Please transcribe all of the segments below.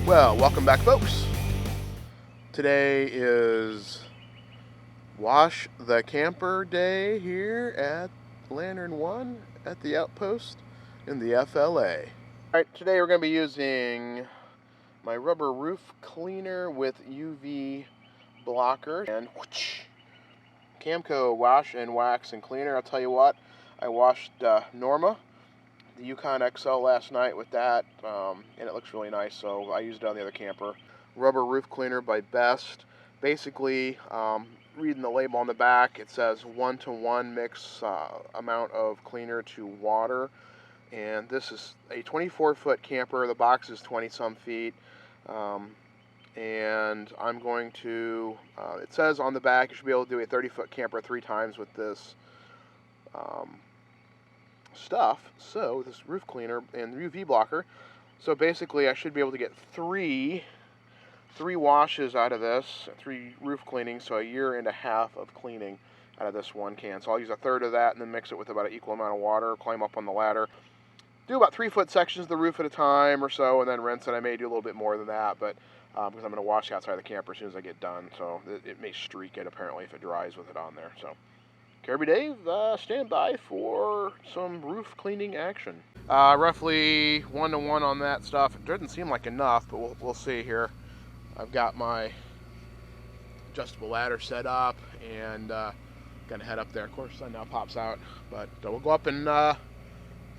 Well, welcome back, folks. Today is Wash the Camper Day here at Lantern 1 at the Outpost in the FLA. Alright, today we're going to be using my rubber roof cleaner with UV blocker and Camco wash and wax and cleaner. I'll tell you what, I washed Norma, the Yukon XL, last night with that, and it looks really nice, so I used it on the other camper. Rubber roof cleaner by Best. Basically, reading the label on the back, it says 1-to-1 mix amount of cleaner to water, and this is a 24-foot camper. The box is 20-some feet, and I'm going to, it says on the back you should be able to do a 30-foot camper 3 times with this stuff, so this roof cleaner and UV blocker. So basically I should be able to get three washes out of this, 3 roof cleanings, so 1.5 years of cleaning out of this one can. So I'll use 1/3 of that and then mix it with about an equal amount of water, climb up on the ladder, do about 3-foot sections of the roof at a time or so, and then rinse it. I may do a little bit more than that, but because I'm going to wash the outside of the camper as soon as I get done, so it may streak it apparently if it dries with it on there. So Kirby Dave, stand by for some roof cleaning action. Roughly 1-to-1 on that stuff. It doesn't seem like enough, but we'll see here. I've got my adjustable ladder set up and gonna head up there. Of course, sun now pops out, but we'll go up and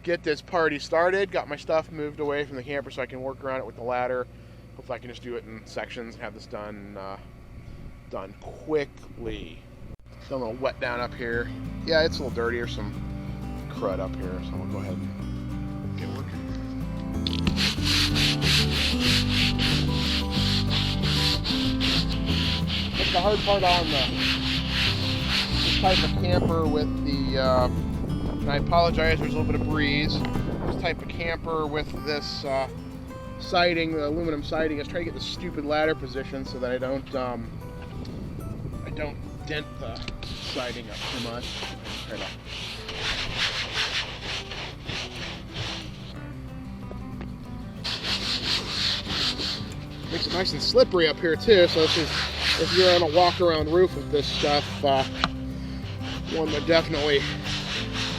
get this party started. Got my stuff moved away from the camper so I can work around it with the ladder. Hopefully I can just do it in sections and have this done quickly. Got a little wet down up here. Yeah, it's a little dirty. There's some crud up here, so we'll go ahead and get working. That's the hard part on this type of camper with the, and I apologize, there's a little bit of breeze. This type of camper with this siding, the aluminum siding, is trying to get the stupid ladder position so that I don't dent the siding up too much. Try to makes it nice and slippery up here too, so this is, if you're on a walk around roof with this stuff, one would definitely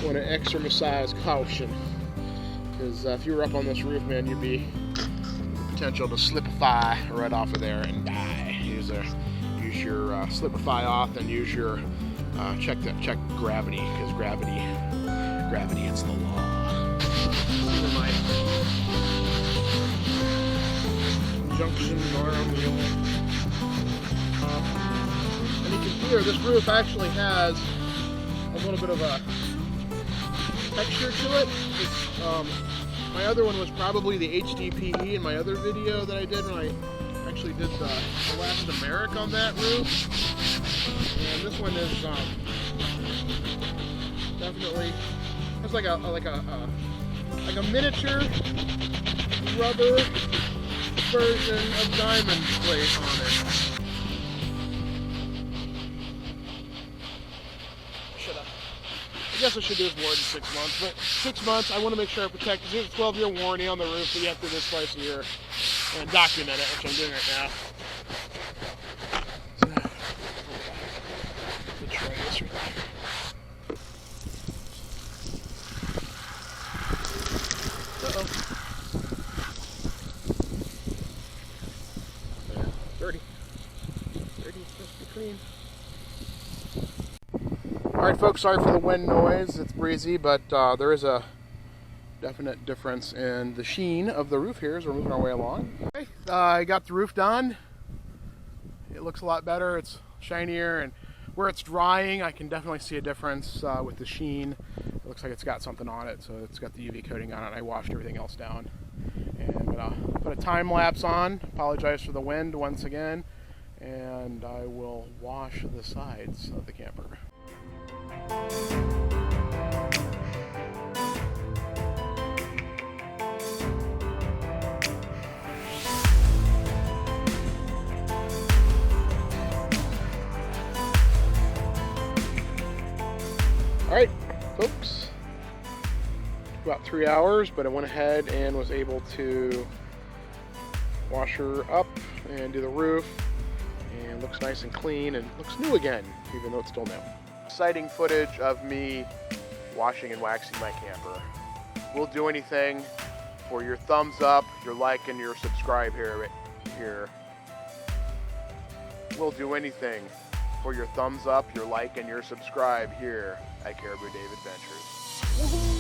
want to exercise caution, because if you were up on this roof, man, you'd be potential to slipify right off of there and die. Use your slipify off, and use your check gravity, because gravity it's the law. Even my junction arm wheel. And you can hear this roof actually has a little bit of a texture to it. It's, my other one was probably the HDPE in my other video that I did when I actually did the elastomeric on that roof, and this one is definitely, it's like a miniature rubber version of diamond plate on it. I guess I should do this more than 6 months, but 6 months I want to make sure I protect, because there's a 12-year warranty on the roof, but you have to do this twice a year and document it, which I'm doing right now. Let me try this right there. Uh-oh. Yeah, dirty. Dirty, it's supposed to be clean. Alright folks, sorry for the wind noise. It's breezy, but there is a definite difference in the sheen of the roof here as we're moving our way along. Okay, I got the roof done. It looks a lot better. It's shinier, and where it's drying I can definitely see a difference with the sheen. It looks like it's got something on it, so it's got the UV coating on it. I washed everything else down. And I'm gonna put a time lapse on. Apologize for the wind once again, and I will wash the sides of the camper. Alright, folks, about 3 hours, but I went ahead and was able to wash her up and do the roof, and looks nice and clean and looks new again, even though it's still new. Exciting footage of me washing and waxing my camper. We'll do anything for your thumbs up, your like, and your subscribe here. We'll do anything for your thumbs up, your like, and your subscribe here at Caribou Dave Adventures. Woohoo!